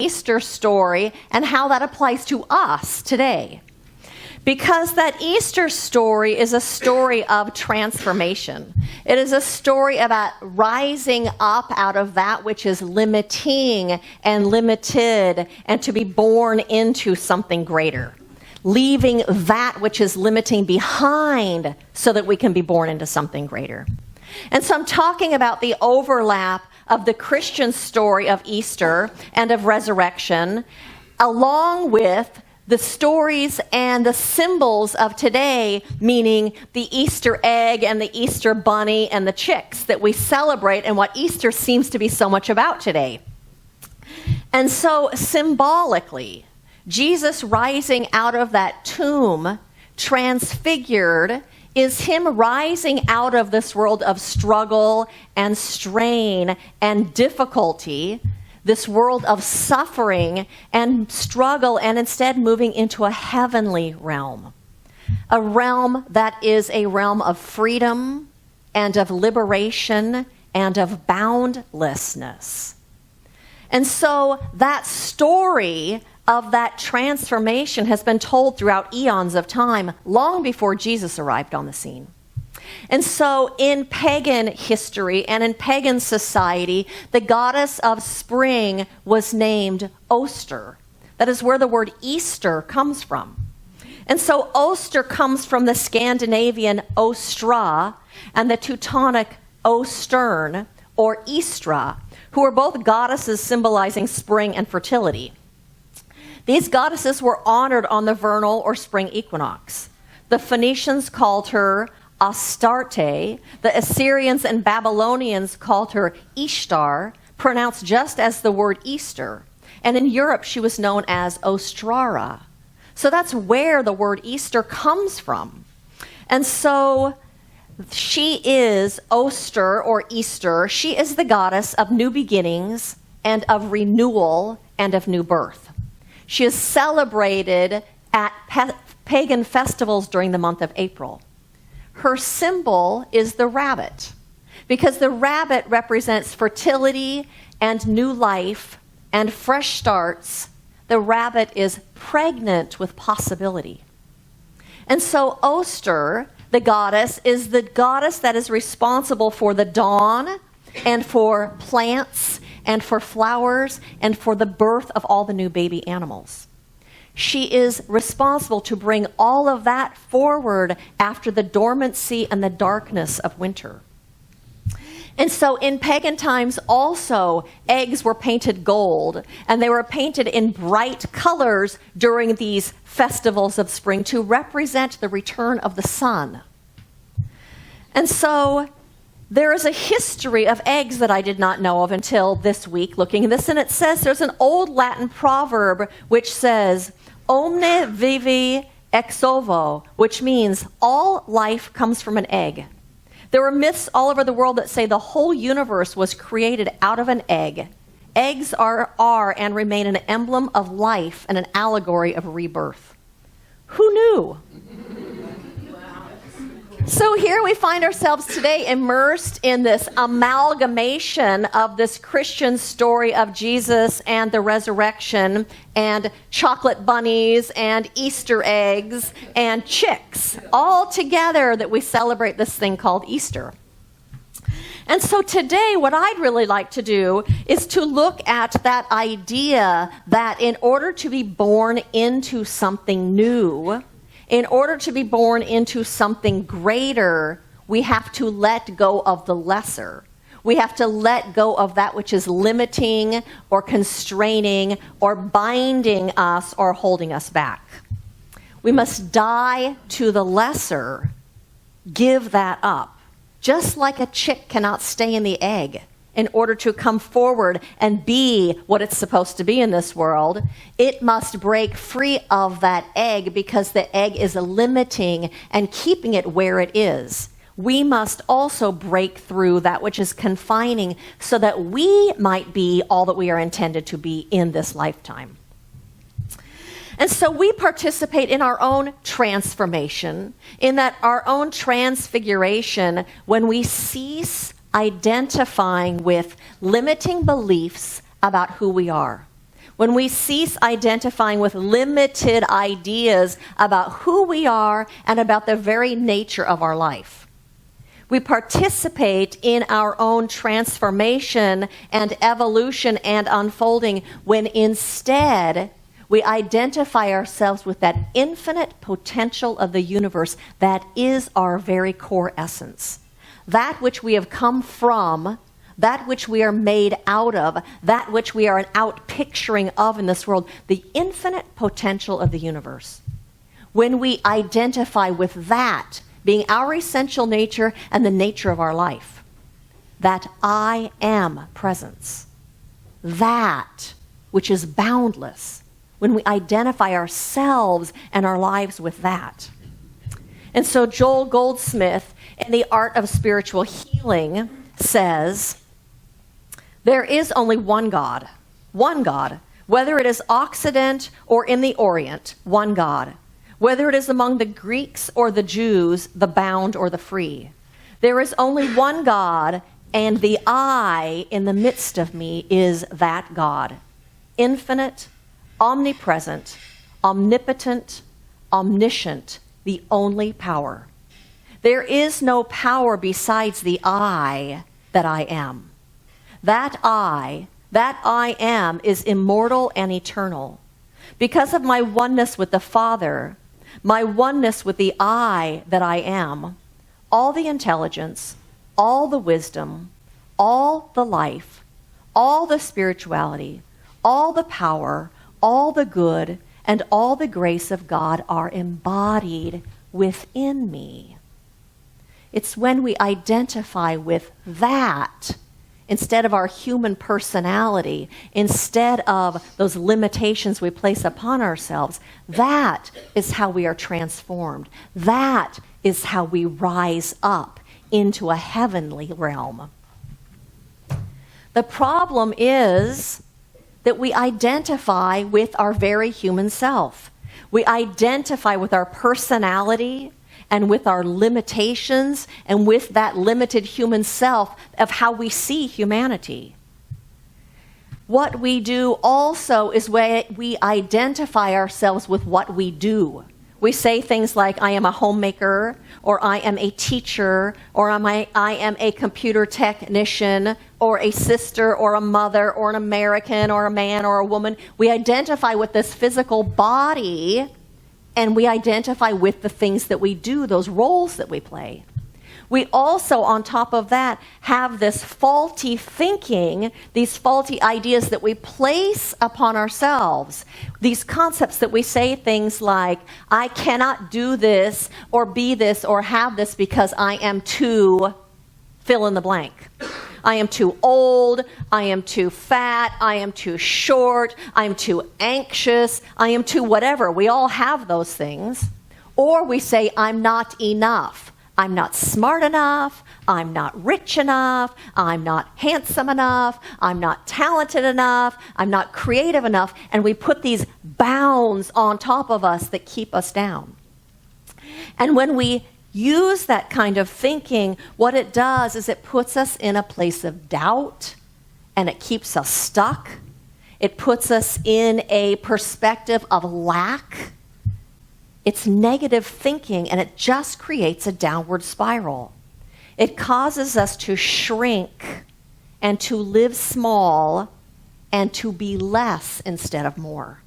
Easter story and how that applies to us today. Because that Easter story is a story of transformation. It is a story about rising up out of that which is limiting and limited and to be born into something greater. Leaving that which is limiting behind so that we can be born into something greater. And so I'm talking about the overlap of the Christian story of Easter and of resurrection, along with the stories and the symbols of today, meaning the Easter egg and the Easter bunny and the chicks that we celebrate and what Easter seems to be so much about today. And so symbolically, Jesus rising out of that tomb, transfigured, is him rising out of this world of struggle and strain and difficulty, this world of suffering and struggle, and instead moving into a heavenly realm. A realm that is a realm of freedom and of liberation and of boundlessness. And so that story of that transformation has been told throughout eons of time, long before Jesus arrived on the scene. And so in pagan history and in pagan society, the goddess of spring was named Oster. That is where the word Easter comes from. And so Oster comes from the Scandinavian Ostra and the Teutonic Ostern or Istra, who are both goddesses symbolizing spring and fertility. These goddesses were honored on the vernal or spring equinox. The Phoenicians called her Astarte. The Assyrians and Babylonians called her Ishtar, pronounced just as the word Easter. And in Europe, she was known as Ostrara. So that's where the word Easter comes from. And so she is Oster or Easter. She is the goddess of new beginnings and of renewal and of new birth. She is celebrated at pagan festivals during the month of April. Her symbol is the rabbit, because the rabbit represents fertility and new life and fresh starts. The rabbit is pregnant with possibility. And so Oster, the goddess, is the goddess that is responsible for the dawn and for plants and for flowers and for the birth of all the new baby animals. She is responsible to bring all of that forward after the dormancy and the darkness of winter. And so in pagan times also, eggs were painted gold, and they were painted in bright colors during these festivals of spring to represent the return of the sun. And so there is a history of eggs that I did not know of until this week, looking at this, and it says there's an old Latin proverb which says, omne vivi ex ovo, which means all life comes from an egg. There are myths all over the world that say the whole universe was created out of an egg. Eggs are and remain an emblem of life and an allegory of rebirth. Who knew? So here we find ourselves today immersed in this amalgamation of this Christian story of Jesus and the resurrection and chocolate bunnies and Easter eggs and chicks, all together that we celebrate this thing called Easter. And so today what I'd really like to do is to look at that idea that in order to be born into something new, in order to be born into something greater, we have to let go of the lesser. We have to let go of that which is limiting or constraining or binding us or holding us back. We must die to the lesser, give that up. Just like a chick cannot stay in the egg in order to come forward and be what it's supposed to be in this world, it must break free of that egg because the egg is limiting and keeping it where it is. We must also break through that which is confining so that we might be all that we are intended to be in this lifetime. And so we participate in our own transformation, in that our own transfiguration when we cease identifying with limiting beliefs about who we are. when we cease identifying with limited ideas about who we are and about the very nature of our life. We participate in our own transformation and evolution and unfolding when instead we identify ourselves with that infinite potential of the universe that is our very core essence. That which we have come from, that which we are made out of, that which we are an outpicturing of in this world, the infinite potential of the universe. When we identify with that being our essential nature and the nature of our life, that I am presence, that which is boundless, when we identify ourselves and our lives with that. And so Joel Goldsmith, in The Art of Spiritual Healing, says, there is only one God, whether it is Occident or in the Orient, one God, whether it is among the Greeks or the Jews, the bound or the free. There is only one God, and the I in the midst of me is that God, infinite, omnipresent, omnipotent, omniscient, the only power. There is no power besides the I that I am. That I am, is immortal and eternal. Because of my oneness with the Father, my oneness with the I that I am, all the intelligence, all the wisdom, all the life, all the spirituality, all the power, all the good, and all the grace of God are embodied within me. It's when we identify with that, instead of our human personality, instead of those limitations we place upon ourselves, that is how we are transformed. That is how we rise up into a heavenly realm. The problem is that we identify with our very human self. We identify with our personality and with our limitations and with that limited human self of how we see humanity. What we do also is we identify ourselves with what we do. We say things like, I am a homemaker, or I am a teacher, or I am a computer technician, or a sister, or a mother, or an American, or a man, or a woman. We identify with this physical body, and we identify with the things that we do, those roles that we play. We also, on top of that, have this faulty thinking, these faulty ideas that we place upon ourselves, these concepts that we say things like, I cannot do this or be this or have this because I am too fill in the blank. I am too old, I am too fat, I am too short, I am too anxious, I am too whatever. We all have those things. Or we say, I'm not enough. I'm not smart enough, I'm not rich enough, I'm not handsome enough, I'm not talented enough, I'm not creative enough, and we put these bounds on top of us that keep us down. And when we use that kind of thinking, what it does is it puts us in a place of doubt, and it keeps us stuck. It puts us in a perspective of lack. It's negative thinking, and it just creates a downward spiral. It causes us to shrink and to live small and to be less instead of more.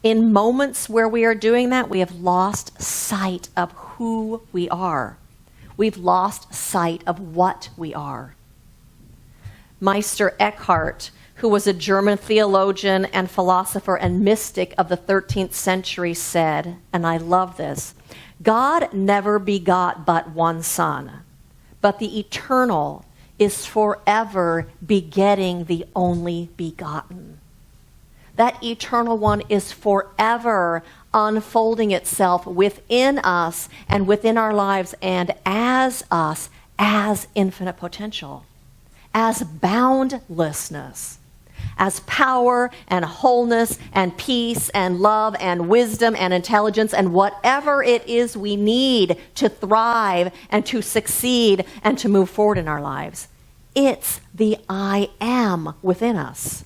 In moments where we are doing that, we have lost sight of who we are. We've lost sight of what we are. Meister Eckhart, who was a German theologian and philosopher and mystic of the 13th century, said, and I love this, God never begot but one son, but the eternal is forever begetting the only begotten. That eternal one is forever unfolding itself within us and within our lives and as us, as infinite potential, as boundlessness, as power and wholeness and peace and love and wisdom and intelligence and whatever it is we need to thrive and to succeed and to move forward in our lives. It's the I am within us.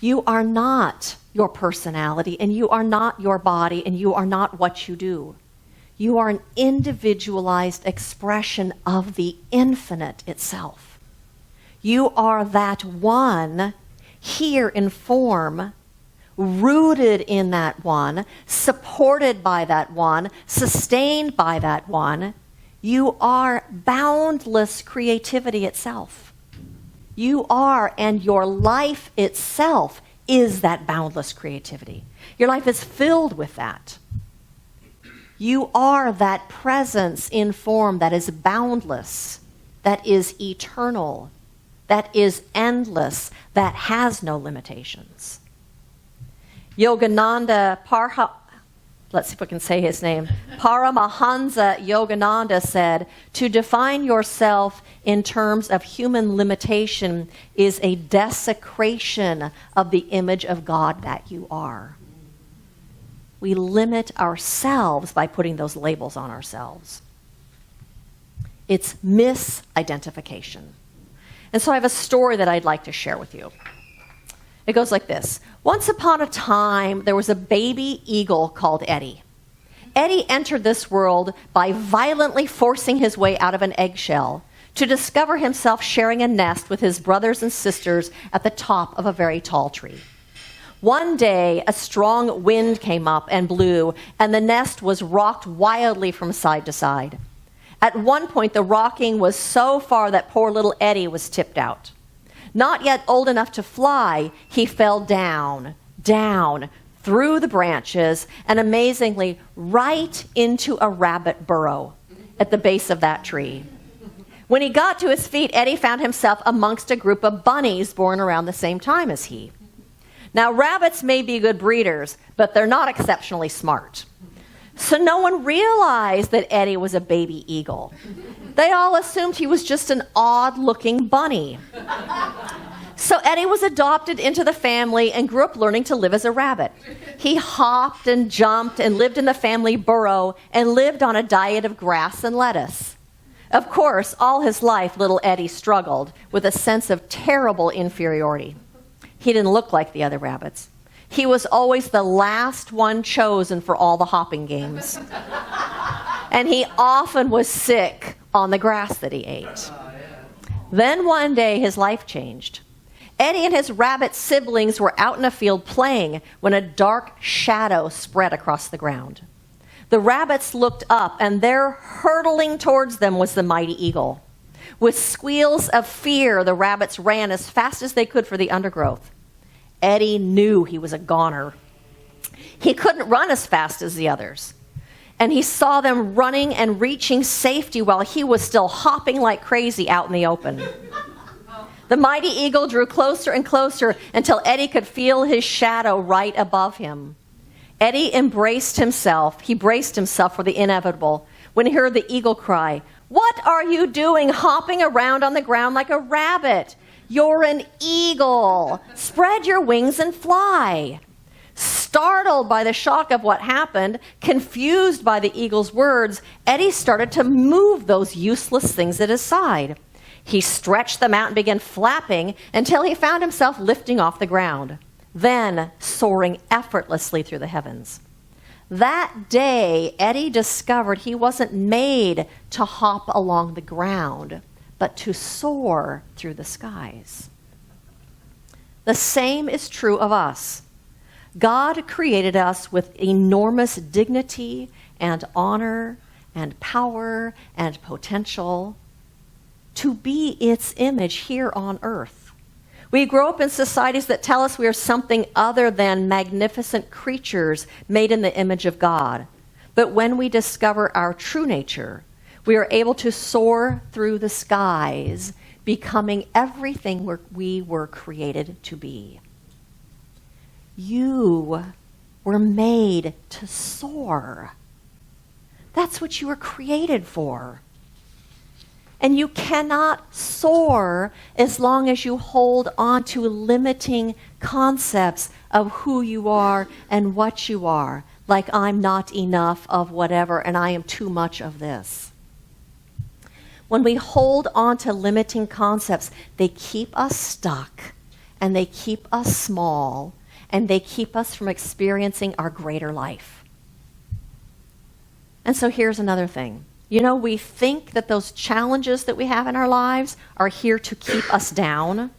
You are not your personality, and you are not your body, and you are not what you do. You are an individualized expression of the infinite itself. You are that one here in form, rooted in that one, supported by that one, sustained by that one. You are boundless creativity itself. You are, and your life itself is that boundless creativity. Your life is filled with that. You are that presence in form that is boundless, that is eternal, that is endless, that has no limitations. Yogananda let's see if we can say his name. Paramahansa Yogananda said, to define yourself in terms of human limitation is a desecration of the image of God that you are. We limit ourselves by putting those labels on ourselves. It's misidentification. And so I have a story that I'd like to share with you. It goes like this. Once upon a time, there was a baby eagle called Eddie. Eddie entered this world by violently forcing his way out of an eggshell to discover himself sharing a nest with his brothers and sisters at the top of a very tall tree. One day, a strong wind came up and blew, and the nest was rocked wildly from side to side. At one point, the rocking was so far that poor little Eddie was tipped out. Not yet old enough to fly, he fell down, through the branches, and amazingly, right into a rabbit burrow at the base of that tree. When he got to his feet, Eddie found himself amongst a group of bunnies born around the same time as he. Now, rabbits may be good breeders, but they're not exceptionally smart. So no one realized that Eddie was a baby eagle. They all assumed he was just an odd-looking bunny. So Eddie was adopted into the family and grew up learning to live as a rabbit. He hopped and jumped and lived in the family burrow and lived on a diet of grass and lettuce. Of course, all his life, little Eddie struggled with a sense of terrible inferiority. He didn't look like the other rabbits. He was always the last one chosen for all the hopping games. And he often was sick on the grass that he ate. Then one day, his life changed. Eddie and his rabbit siblings were out in a field playing when a dark shadow spread across the ground. The rabbits looked up, and there, hurtling towards them, was the mighty eagle. With squeals of fear, the rabbits ran as fast as they could for the undergrowth. Eddie knew he was a goner. He couldn't run as fast as the others. And he saw them running and reaching safety while he was still hopping like crazy out in the open. The mighty eagle drew closer and closer until Eddie could feel his shadow right above him. Eddie embraced himself. He braced himself for the inevitable when he heard the eagle cry, "What are you doing hopping around on the ground like a rabbit? You're an eagle. Spread your wings and fly." Startled by the shock of what happened, confused by the eagle's words, Eddie started to move those useless things at his side. He stretched them out and began flapping until he found himself lifting off the ground, then soaring effortlessly through the heavens. That day, Eddie discovered he wasn't made to hop along the ground, but to soar through the skies. The same is true of us. God created us with enormous dignity and honor and power and potential to be its image here on earth. We grow up in societies that tell us we are something other than magnificent creatures made in the image of God. But when we discover our true nature, we are able to soar through the skies, becoming everything we were created to be. You were made to soar. That's what you were created for. And you cannot soar as long as you hold on to limiting concepts of who you are and what you are, like I'm not enough of whatever and I am too much of this. When we hold on to limiting concepts, they keep us stuck and they keep us small, and they keep us from experiencing our greater life. And so here's another thing. You know, we think that those challenges that we have in our lives are here to keep us down,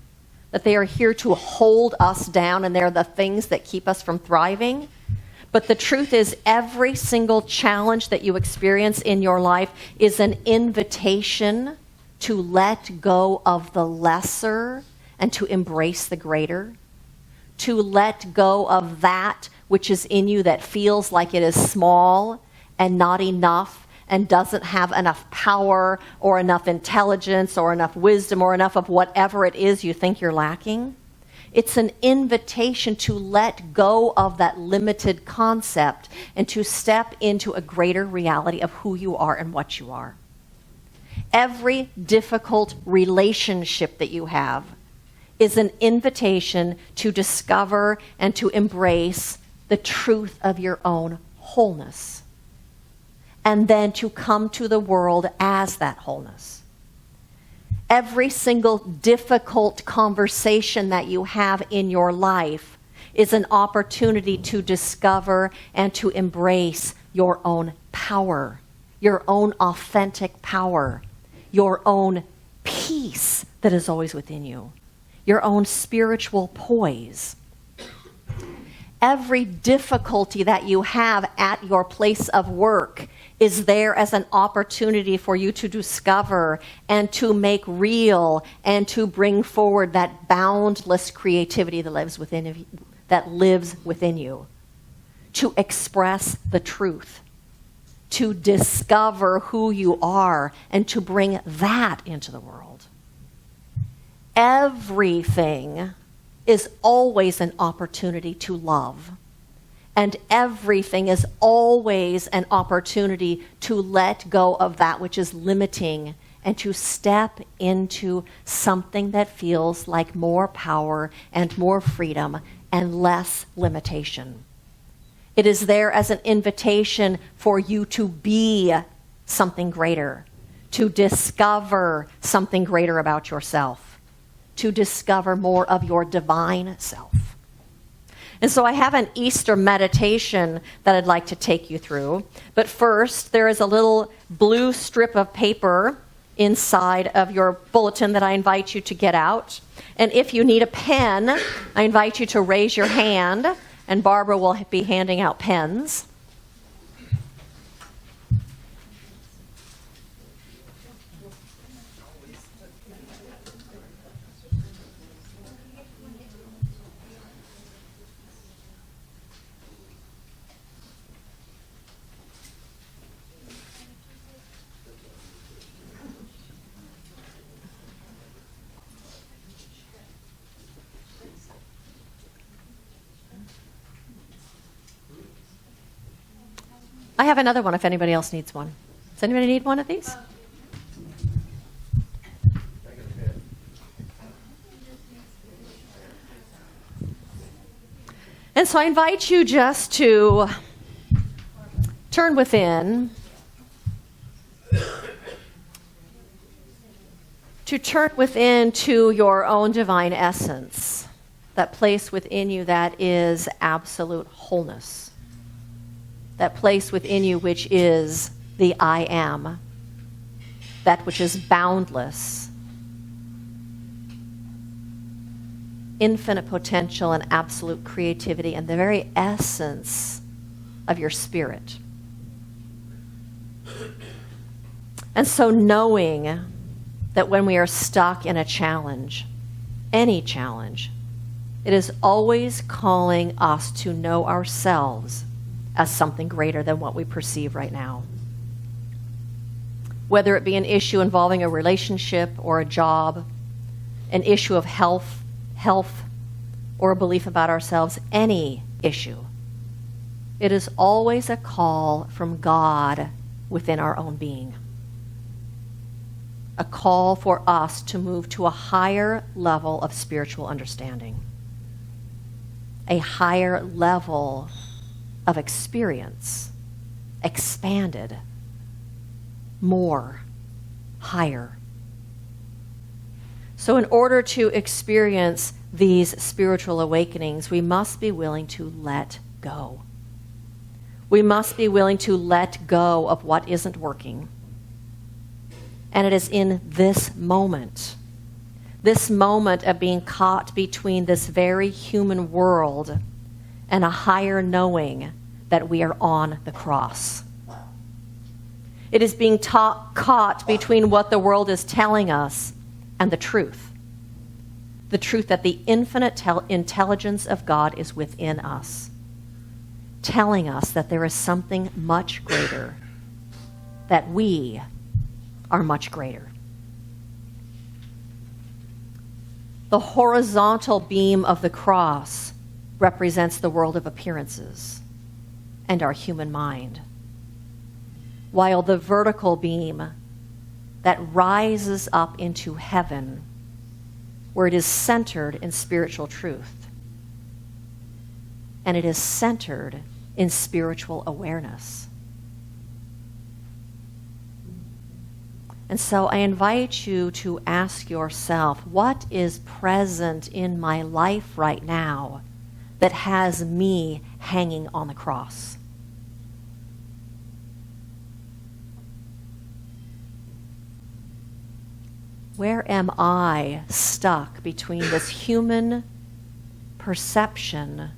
that they are here to hold us down, and they're the things that keep us from thriving. But the truth is, every single challenge that you experience in your life is an invitation to let go of the lesser and to embrace the greater, to let go of that which is in you that feels like it is small and not enough and doesn't have enough power or enough intelligence or enough wisdom or enough of whatever it is you think you're lacking. It's an invitation to let go of that limited concept and to step into a greater reality of who you are and what you are. Every difficult relationship that you have is an invitation to discover and to embrace the truth of your own wholeness, and then to come to the world as that wholeness. Every single difficult conversation that you have in your life is an opportunity to discover and to embrace your own power, your own authentic power, your own peace that is always within you, your own spiritual poise. Every difficulty that you have at your place of work is there as an opportunity for you to discover and to make real and to bring forward that boundless creativity that lives within you, to express the truth, to discover who you are, and to bring that into the world. Everything is always an opportunity to love. And everything is always an opportunity to let go of that which is limiting and to step into something that feels like more power and more freedom and less limitation. It is there as an invitation for you to be something greater, to discover something greater about yourself, to discover more of your divine self. And so I have an Easter meditation that I'd like to take you through. But first, there is a little blue strip of paper inside of your bulletin that I invite you to get out. And if you need a pen, I invite you to raise your hand, and Barbara will be handing out pens. I have another one if anybody else needs one. Does anybody need one of these? And so I invite you just to turn within, to your own divine essence, that place within you that is absolute wholeness. That place within you which is the I am, that which is boundless, infinite potential and absolute creativity, and the very essence of your spirit. And so knowing that when we are stuck in a challenge, any challenge, it is always calling us to know ourselves as something greater than what we perceive right now. Whether it be an issue involving a relationship or a job, an issue of health, or a belief about ourselves, any issue, it is always a call from God within our own being. A call for us to move to a higher level of spiritual understanding, a higher level of experience, expanded, more, higher. So in order to experience these spiritual awakenings, we must be willing to let go. We must be willing to let go of what isn't working. And it is in this moment of being caught between this very human world and a higher knowing that we are on the cross. It is being caught between what the world is telling us and the truth. The truth that the infinite intelligence of God is within us, telling us that there is something much greater, that we are much greater. The horizontal beam of the cross represents the world of appearances and our human mind, while the vertical beam that rises up into heaven, where it is centered in spiritual truth, and it is centered in spiritual awareness. And so I invite you to ask yourself, what is present in my life right now that has me hanging on the cross? Where am I stuck between this human perception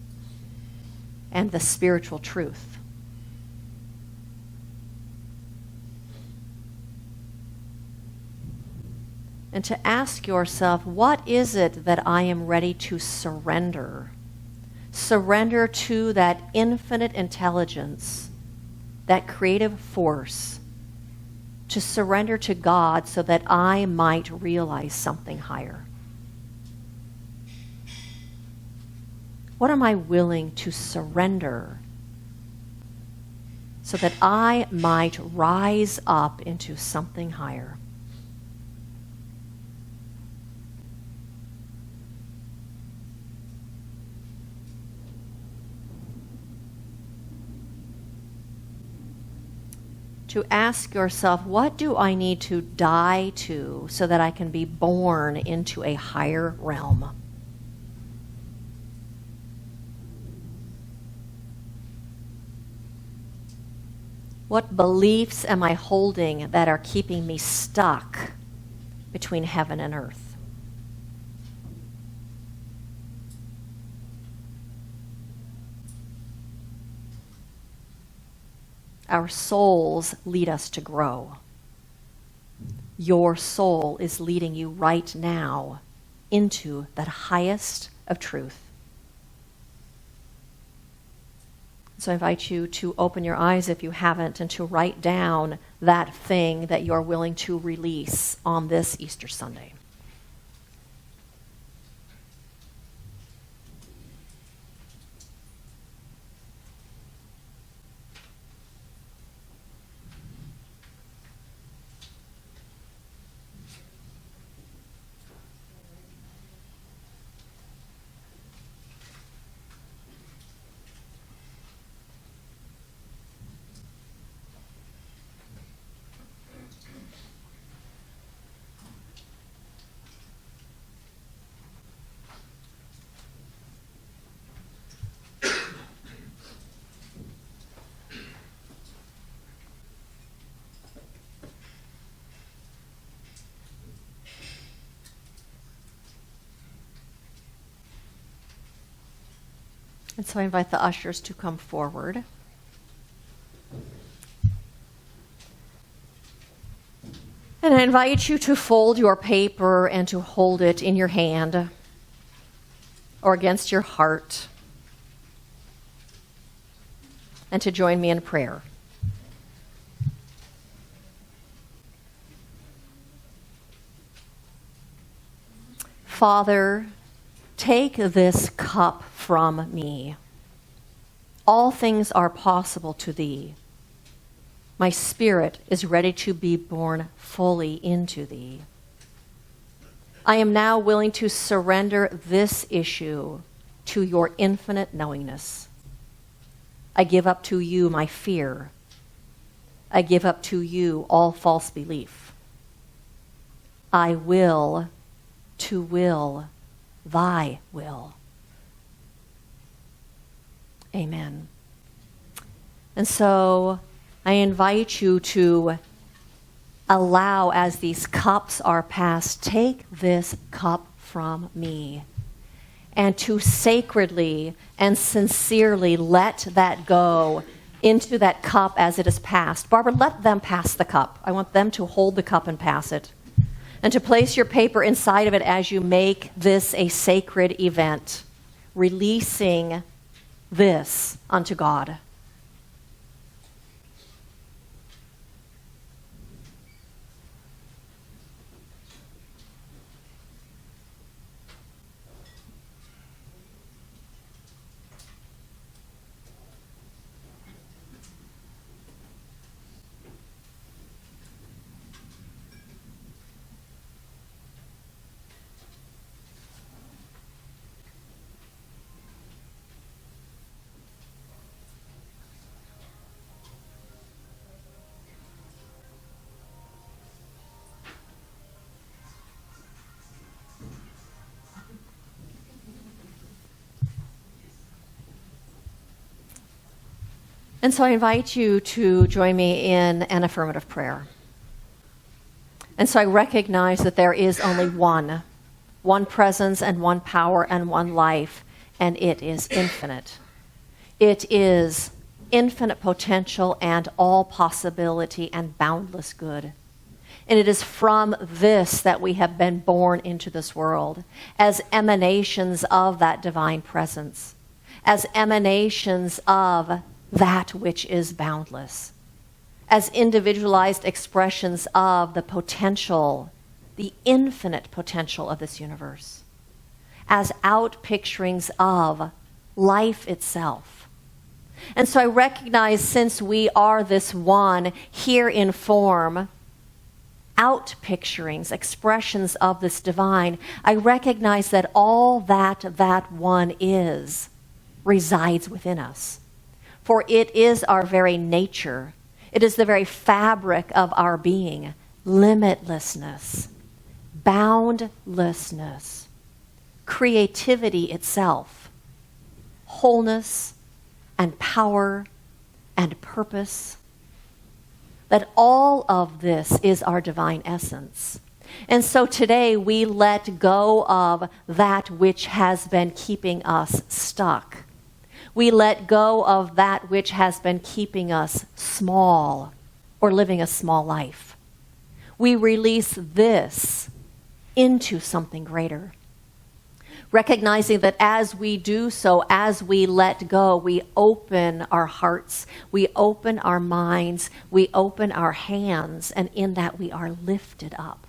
and the spiritual truth? And to ask yourself, what is it that I am ready to surrender? Surrender to that infinite intelligence, that creative force, to surrender to God so that I might realize something higher. What am I willing to surrender so that I might rise up into something higher? To ask yourself, what do I need to die to so that I can be born into a higher realm? What beliefs am I holding that are keeping me stuck between heaven and earth? Our souls lead us to grow. Your soul is leading you right now into that highest of truth. So I invite you to open your eyes if you haven't and to write down that thing that you're willing to release on this Easter Sunday. And so I invite the ushers to come forward. And I invite you to fold your paper and to hold it in your hand or against your heart and to join me in prayer. Father, take this cup from me. All things are possible to thee. My spirit is ready to be born fully into thee. I am now willing to surrender this issue to your infinite knowingness. I give up to you my fear. I give up to you all false belief. I will to will thy will. Amen. And so I invite you to allow, as these cups are passed, take this cup from me, and to sacredly and sincerely let that go into that cup as it is passed. Barbara, let them pass the cup. I want them to hold the cup and pass it. And to place your paper inside of it as you make this a sacred event, releasing this unto God. And so I invite you to join me in an affirmative prayer. And so I recognize that there is only one presence and one power and one life, and it is infinite. It is infinite potential and all possibility and boundless good. And it is from this that we have been born into this world as emanations of that divine presence, as emanations of that which is boundless, as individualized expressions of the potential, the infinite potential of this universe, as outpicturings of life itself. And so I recognize, since we are this one here in form, outpicturings, expressions of this divine, I recognize that all that one is resides within us. For it is our very nature. It is the very fabric of our being. Limitlessness, boundlessness, creativity itself, wholeness and power and purpose. That all of this is our divine essence. And so today we let go of that which has been keeping us stuck. We let go of that which has been keeping us small or living a small life. We release this into something greater. Recognizing that as we do so, as we let go, we open our hearts, we open our minds, we open our hands, and in that we are lifted up.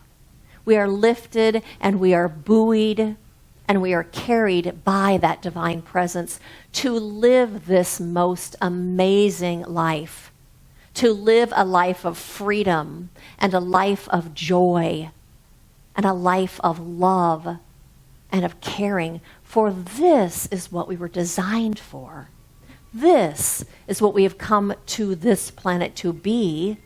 We are lifted and we are buoyed and we are carried by that divine presence to live this most amazing life, to live a life of freedom and a life of joy and a life of love and of caring. For this is what we were designed for. This is what we have come to this planet to be,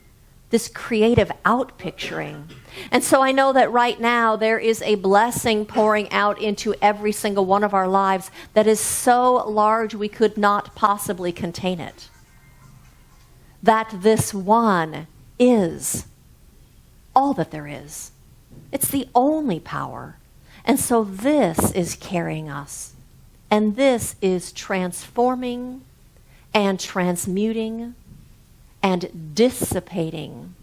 this creative outpicturing. And so I know that right now there is a blessing pouring out into every single one of our lives that is so large we could not possibly contain it. That this one is all that there is. It's the only power. And so this is carrying us. And this is transforming and transmuting and dissipating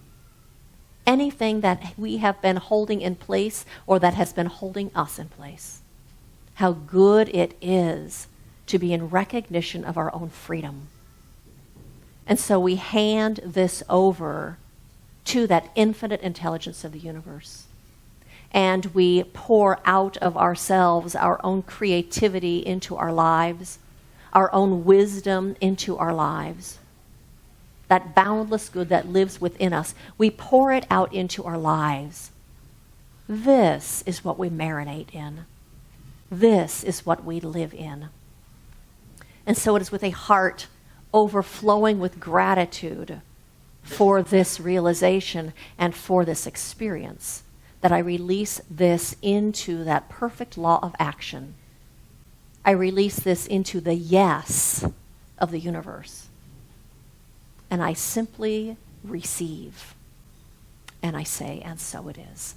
anything that we have been holding in place or that has been holding us in place. How good it is to be in recognition of our own freedom. And so we hand this over to that infinite intelligence of the universe. And we pour out of ourselves our own creativity into our lives, our own wisdom into our lives. That boundless good that lives within us, we pour it out into our lives. This is what we marinate in. This is what we live in. And so it is with a heart overflowing with gratitude for this realization and for this experience that I release this into that perfect law of action. I release this into the yes of the universe. And I simply receive. And I say, and so it is.